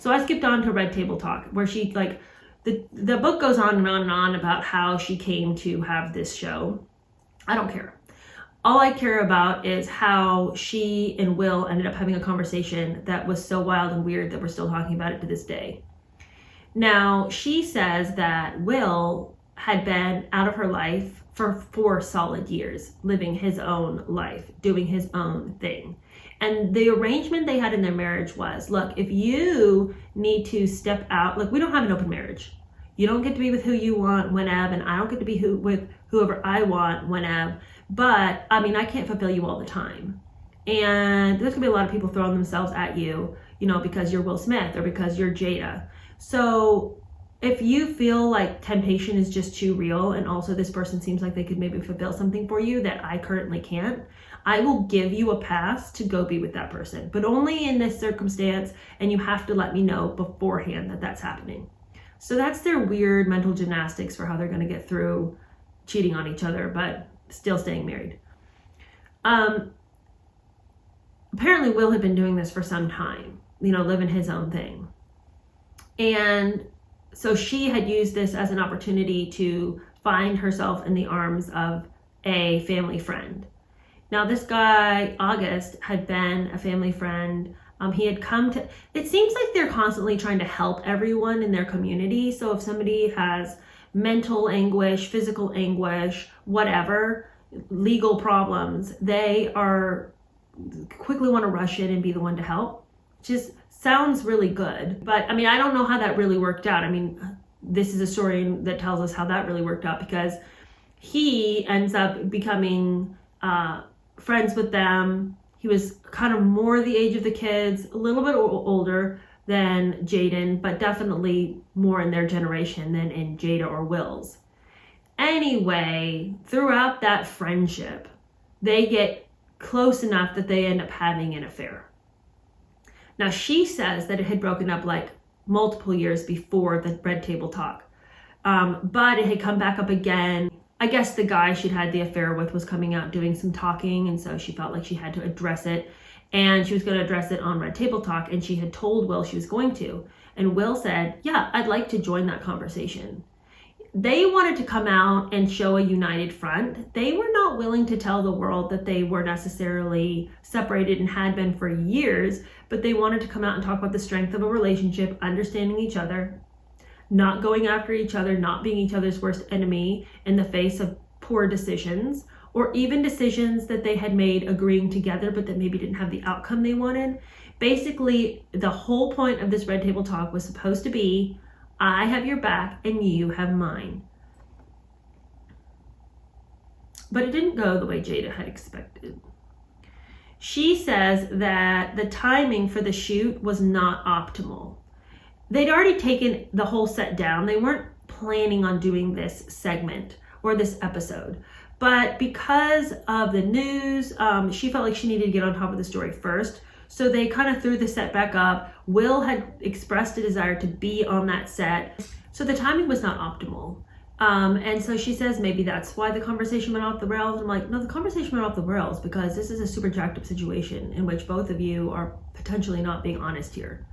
So I skipped on to Red Table Talk, where she like, the book goes on and on and on about how she came to have this show. I don't care. All I care about is how she and Will ended up having a conversation that was so wild and weird that we're still talking about it to this day. Now, she says that Will had been out of her life for 4 solid years, living his own life, doing his own thing. And the arrangement they had in their marriage was, look, if you need to step out, look, we don't have an open marriage. You don't get to be with who you want whenever, and I don't get to be with whoever I want whenever. But I mean, I can't fulfill you all the time. And there's gonna be a lot of people throwing themselves at you, you know, because you're Will Smith or because you're Jada. So if you feel like temptation is just too real, and also this person seems like they could maybe fulfill something for you that I currently can't, I will give you a pass to go be with that person, but only in this circumstance, and you have to let me know beforehand that that's happening. So that's their weird mental gymnastics for how they're going to get through cheating on each other, but still staying married. Apparently Will had been doing this for some time, you know, living his own thing. And so she had used this as an opportunity to find herself in the arms of a family friend. Now, this guy, August, had been a family friend. He had come to, it seems like they're constantly trying to help everyone in their community. So if somebody has mental anguish, physical anguish, whatever, legal problems, they are quickly want to rush in and be the one to help. Just sounds really good. But I mean, I don't know how that really worked out. I mean, this is a story that tells us how that really worked out, because he ends up becoming friends with them. He was kind of more the age of the kids, a little bit older than Jaden, but definitely more in their generation than in Jada or Will's. Anyway, throughout that friendship, they get close enough that they end up having an affair. Now, she says that it had broken up like multiple years before the Red Table Talk, but it had come back up again. I guess the guy she'd had the affair with was coming out doing some talking, and so she felt like she had to address it, and she was going to address it on Red Table Talk, and she had told Will she was going to, and Will said, yeah, I'd like to join that conversation. They wanted to come out and show a united front. They were not willing to tell the world that they were necessarily separated and had been for years, but they wanted to come out and talk about the strength of a relationship, understanding each other, not going after each other, not being each other's worst enemy in the face of poor decisions, or even decisions that they had made agreeing together but that maybe didn't have the outcome they wanted. Basically, the whole point of this Red Table Talk was supposed to be, I have your back and you have mine. But it didn't go the way Jada had expected. She says that the timing for the shoot was not optimal. They'd already taken the whole set down. They weren't planning on doing this segment or this episode. But because of the news, she felt like she needed to get on top of the story first. So they kind of threw the set back up. Will had expressed a desire to be on that set. So the timing was not optimal. And so she says maybe that's why the conversation went off the rails. I'm like, no, the conversation went off the rails because this is a super jacked up situation in which both of you are potentially not being honest here.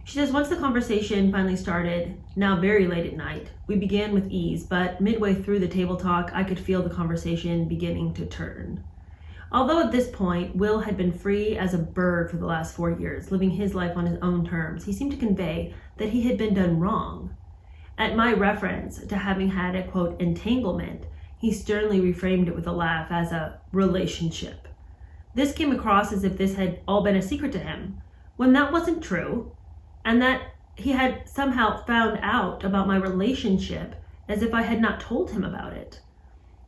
She says, once the conversation finally started, now very late at night, we began with ease, but midway through the table talk, I could feel the conversation beginning to turn. Although at this point, Will had been free as a bird for the last 4 years, living his life on his own terms, he seemed to convey that he had been done wrong. At my reference to having had a, quote, entanglement, he sternly reframed it with a laugh as a relationship. This came across as if this had all been a secret to him, when that wasn't true, and that he had somehow found out about my relationship as if I had not told him about it.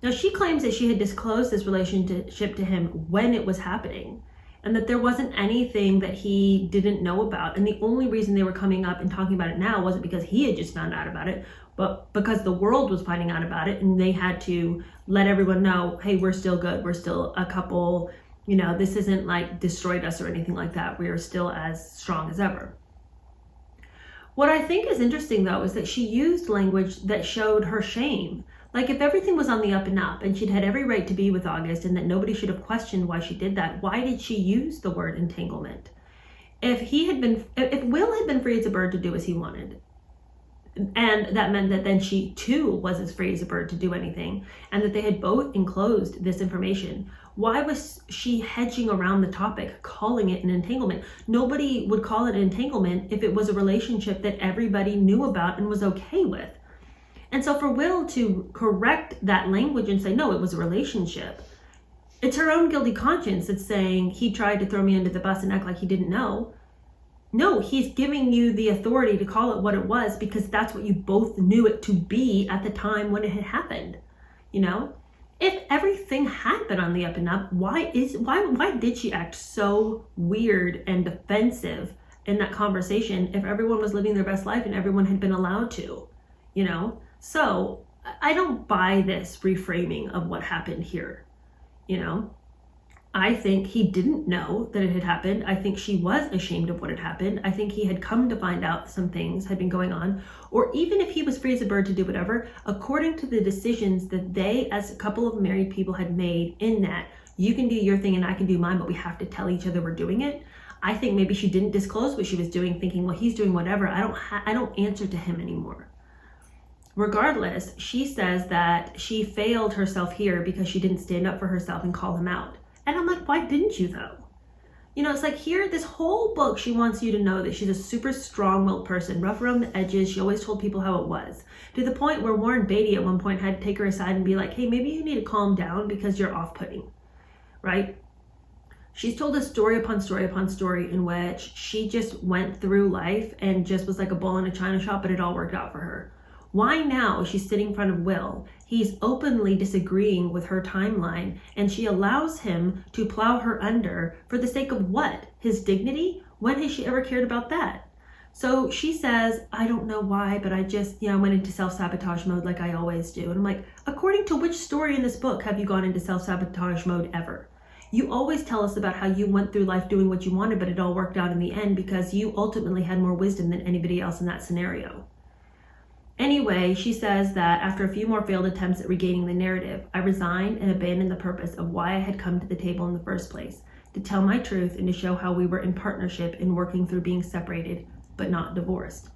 Now, she claims that she had disclosed this relationship to him when it was happening, and that there wasn't anything that he didn't know about. And the only reason they were coming up and talking about it now wasn't because he had just found out about it, but because the world was finding out about it, and they had to let everyone know, hey, we're still good. We're still a couple. You know, this isn't like destroyed us or anything like that. We are still as strong as ever. What I think is interesting, though, is that she used language that showed her shame. Like, if everything was on the up and up and she'd had every right to be with August and that nobody should have questioned why she did that, why did she use the word entanglement? if Will had been free as a bird to do as he wanted, and that meant that then she too was as free as a bird to do anything, and that they had both enclosed this information, why was she hedging around the topic, calling it an entanglement? Nobody would call it an entanglement if it was a relationship that everybody knew about and was okay with. And so for Will to correct that language and say, no, it was a relationship, it's her own guilty conscience that's saying he tried to throw me under the bus and act like he didn't know. No, he's giving you the authority to call it what it was because that's what you both knew it to be at the time when it had happened. You know, if everything had been on the up and up, why did she act so weird and defensive in that conversation if everyone was living their best life and everyone had been allowed to, you know? So I don't buy this reframing of what happened here, you know? I think he didn't know that it had happened. I think she was ashamed of what had happened. I think he had come to find out some things had been going on. Or even if he was free as a bird to do whatever, according to the decisions that they as a couple of married people had made in that, you can do your thing and I can do mine, but we have to tell each other we're doing it. I think maybe she didn't disclose what she was doing, thinking, well, he's doing whatever. I don't answer to him anymore. Regardless, she says that she failed herself here because she didn't stand up for herself and call him out. And I'm like, why didn't you though? You know, it's like here, this whole book, she wants you to know that she's a super strong-willed person, rough around the edges. She always told people how it was, to the point where Warren Beatty at one point had to take her aside and be like, hey, maybe you need to calm down because you're off-putting, right? She's told us story upon story upon story in which she just went through life and just was like a bull in a china shop, but it all worked out for her. Why now she's sitting in front of Will, he's openly disagreeing with her timeline, and she allows him to plow her under for the sake of what? His dignity? When has she ever cared about that? So she says, I don't know why, but I just, went into self-sabotage mode like I always do. And I'm like, according to which story in this book have you gone into self-sabotage mode ever? You always tell us about how you went through life doing what you wanted, but it all worked out in the end because you ultimately had more wisdom than anybody else in that scenario. Anyway, she says that after a few more failed attempts at regaining the narrative, I resigned and abandoned the purpose of why I had come to the table in the first place, to tell my truth and to show how we were in partnership in working through being separated, but not divorced.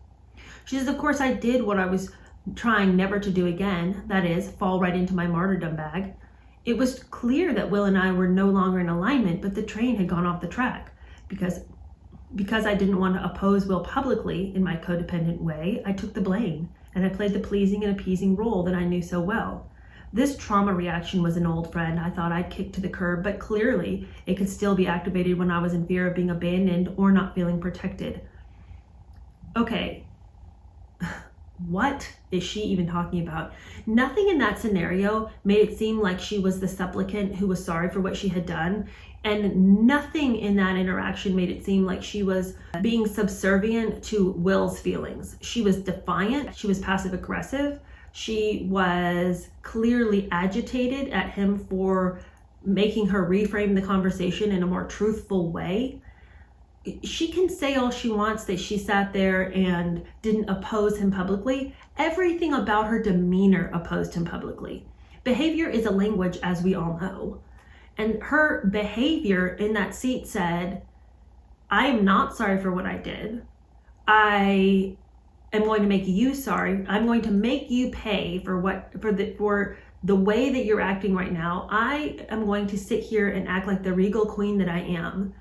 She says, of course, I did what I was trying never to do again, that is, fall right into my martyrdom bag. It was clear that Will and I were no longer in alignment, but the train had gone off the track. Because I didn't want to oppose Will publicly in my codependent way, I took the blame. And I played the pleasing and appeasing role that I knew so well. This trauma reaction was an old friend I thought I'd kicked to the curb, but clearly it could still be activated when I was in fear of being abandoned or not feeling protected. Okay, what is she even talking about? Nothing in that scenario made it seem like she was the supplicant who was sorry for what she had done. And nothing in that interaction made it seem like she was being subservient to Will's feelings. She was defiant. She was passive aggressive. She was clearly agitated at him for making her reframe the conversation in a more truthful way. She can say all she wants that she sat there and didn't oppose him publicly. Everything about her demeanor opposed him publicly. Behavior is a language, as we all know. And her behavior in that seat said, I am not sorry for what I did. I am going to make you sorry. I'm going to make you pay for the way that you're acting right now. I am going to sit here and act like the regal queen that I am.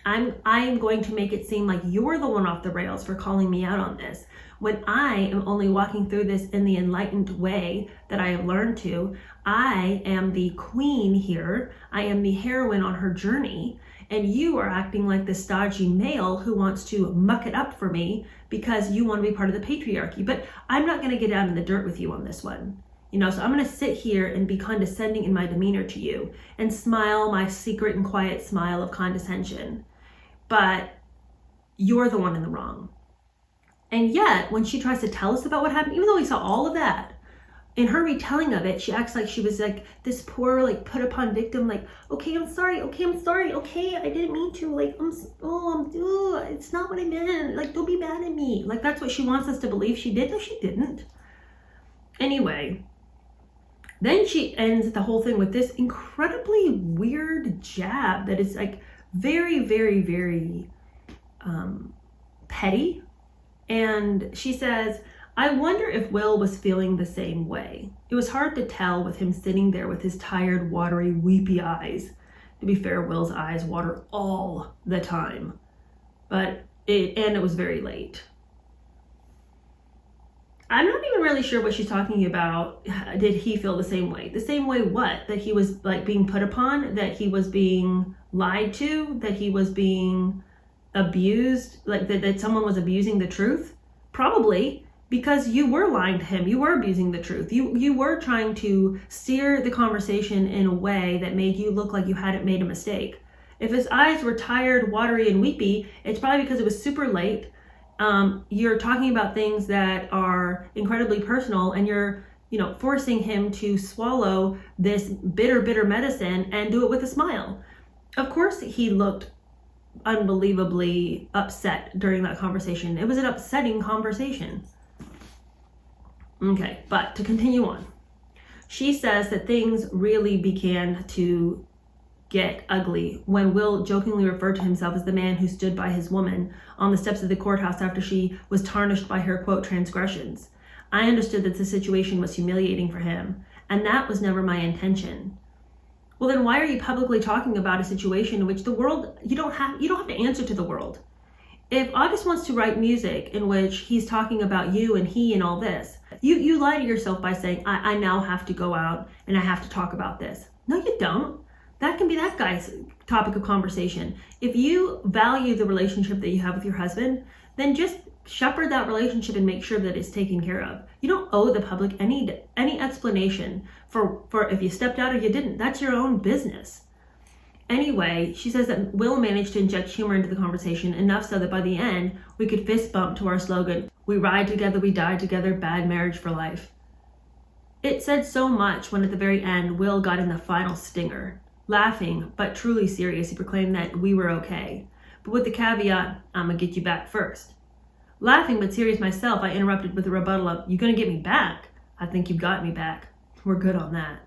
I'm going to make it seem like you're the one off the rails for calling me out on this, when I am only walking through this in the enlightened way that I have learned to. I am the queen here. I am the heroine on her journey. And you are acting like the stodgy male who wants to muck it up for me because you want to be part of the patriarchy. But I'm not going to get down in the dirt with you on this one. So I'm going to sit here and be condescending in my demeanor to you and smile my secret and quiet smile of condescension. But you're the one in the wrong. And yet, when she tries to tell us about what happened, even though we saw all of that, in her retelling of it, she acts like she was like this poor, like put upon victim, like, okay, I'm sorry, okay, I didn't mean to, like, it's not what I meant, like, don't be mad at me. Like, that's what she wants us to believe she did. No, she didn't. Anyway, then she ends the whole thing with this incredibly weird jab that is like very, very, very petty. And she says, I wonder if Will was feeling the same way. It was hard to tell with him sitting there with his tired, watery, weepy eyes. To be fair, Will's eyes water all the time. But it was very late. I'm not even really sure what she's talking about. Did he feel the same way? The same way what? That he was like being put upon? That he was being lied to? That he was being abused? Like that someone was abusing the truth? Probably, because you were lying to him. You were abusing the truth. You were trying to steer the conversation in a way that made you look like you hadn't made a mistake. If his eyes were tired, watery, and weepy, it's probably because it was super late. You're talking about things that are incredibly personal, and you're, forcing him to swallow this bitter medicine and do it with a smile. Of course, he looked unbelievably upset during that conversation. It was an upsetting conversation. Okay, but to continue on, she says that things really began to get ugly when Will jokingly referred to himself as the man who stood by his woman on the steps of the courthouse after she was tarnished by her, quote, transgressions. I understood that the situation was humiliating for him, and that was never my intention. Well, then why are you publicly talking about a situation in which the world, you don't have to answer to the world. If August wants to write music in which he's talking about you and he and all this, you lie to yourself by saying, I now have to go out and I have to talk about this. No, you don't. That can be that guy's topic of conversation. If you value the relationship that you have with your husband, then just shepherd that relationship and make sure that it's taken care of. You don't owe the public any explanation for if you stepped out or you didn't. That's your own business. Anyway, she says that Will managed to inject humor into the conversation enough so that by the end, we could fist bump to our slogan, we ride together, we die together, bad marriage for life. It said so much when at the very end, Will got in the final stinger. Laughing, but truly serious, he proclaimed that we were okay. But with the caveat, I'm gonna get you back first. Laughing but serious myself, I interrupted with a rebuttal of, you gonna get me back? I think you've got me back. We're good on that.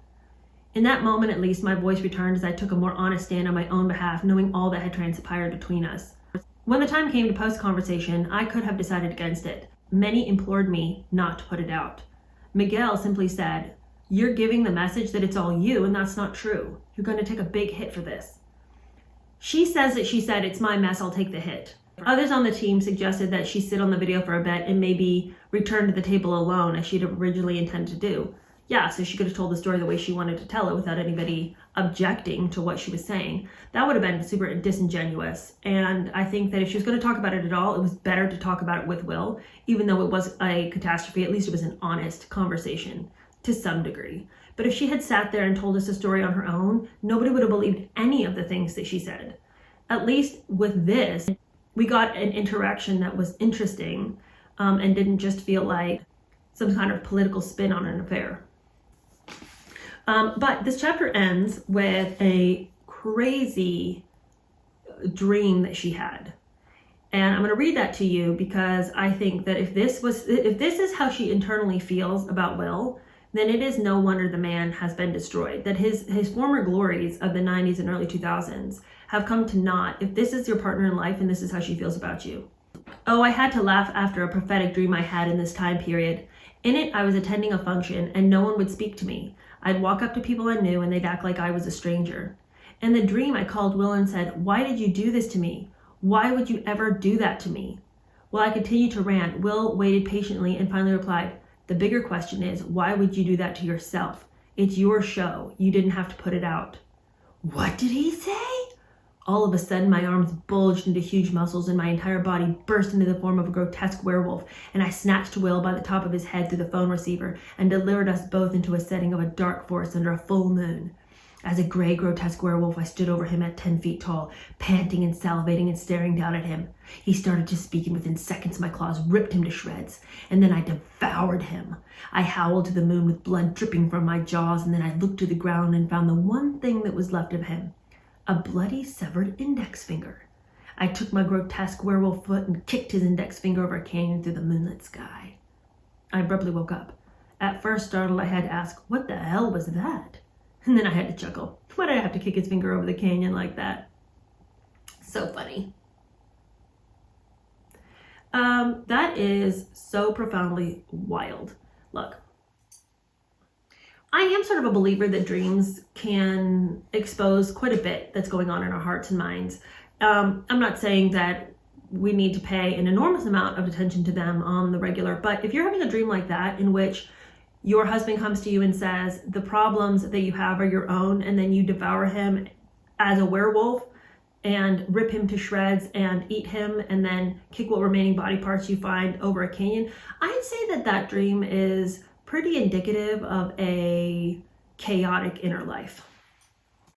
In that moment, at least, my voice returned as I took a more honest stand on my own behalf, knowing all that had transpired between us. When the time came to post conversation, I could have decided against it. Many implored me not to put it out. Miguel simply said, you're giving the message that it's all you, and that's not true. You're going to take a big hit for this. She says that she said, it's my mess, I'll take the hit. Others on the team suggested that she sit on the video for a bit and maybe return to the table alone as she'd originally intended to do. Yeah, so she could have told the story the way she wanted to tell it without anybody objecting to what she was saying. That would have been super disingenuous. And I think that if she was going to talk about it at all, it was better to talk about it with Will. Even though it was a catastrophe, at least it was an honest conversation to some degree. But if she had sat there and told us a story on her own, nobody would have believed any of the things that she said. At least with this, we got an interaction that was interesting and didn't just feel like some kind of political spin on an affair. But this chapter ends with a crazy dream that she had. And I'm going to read that to you because I think that if this is how she internally feels about Will, then it is no wonder the man has been destroyed. That his former glories of the 90s and early 2000s have come to naught if this is your partner in life and this is how she feels about you. Oh, I had to laugh after a prophetic dream I had in this time period. In it, I was attending a function and no one would speak to me. I'd walk up to people I knew and they'd act like I was a stranger. In the dream, I called Will and said, why did you do this to me? Why would you ever do that to me? While I continued to rant, Will waited patiently and finally replied, the bigger question is, why would you do that to yourself? It's your show. You didn't have to put it out. What did he say? All of a sudden, my arms bulged into huge muscles and my entire body burst into the form of a grotesque werewolf, and I snatched Will by the top of his head through the phone receiver and delivered us both into a setting of a dark forest under a full moon. As a gray, grotesque werewolf, I stood over him at 10 feet tall, panting and salivating and staring down at him. He started to speak, and within seconds my claws ripped him to shreds, and then I devoured him. I howled to the moon with blood dripping from my jaws, and then I looked to the ground and found the one thing that was left of him. A bloody, severed index finger. I took my grotesque werewolf foot and kicked his index finger over a canyon through the moonlit sky. I abruptly woke up. At first, startled, I had to ask, what the hell was that? And then I had to chuckle. Why did I have to kick his finger over the canyon like that? So funny. That is so profoundly wild. Look, I am sort of a believer that dreams can expose quite a bit that's going on in our hearts and minds. I'm not saying that we need to pay an enormous amount of attention to them on the regular, but if you're having a dream like that in which your husband comes to you and says the problems that you have are your own, and then you devour him as a werewolf and rip him to shreds and eat him and then kick what remaining body parts you find over a canyon, I'd say that that dream is pretty indicative of a chaotic inner life.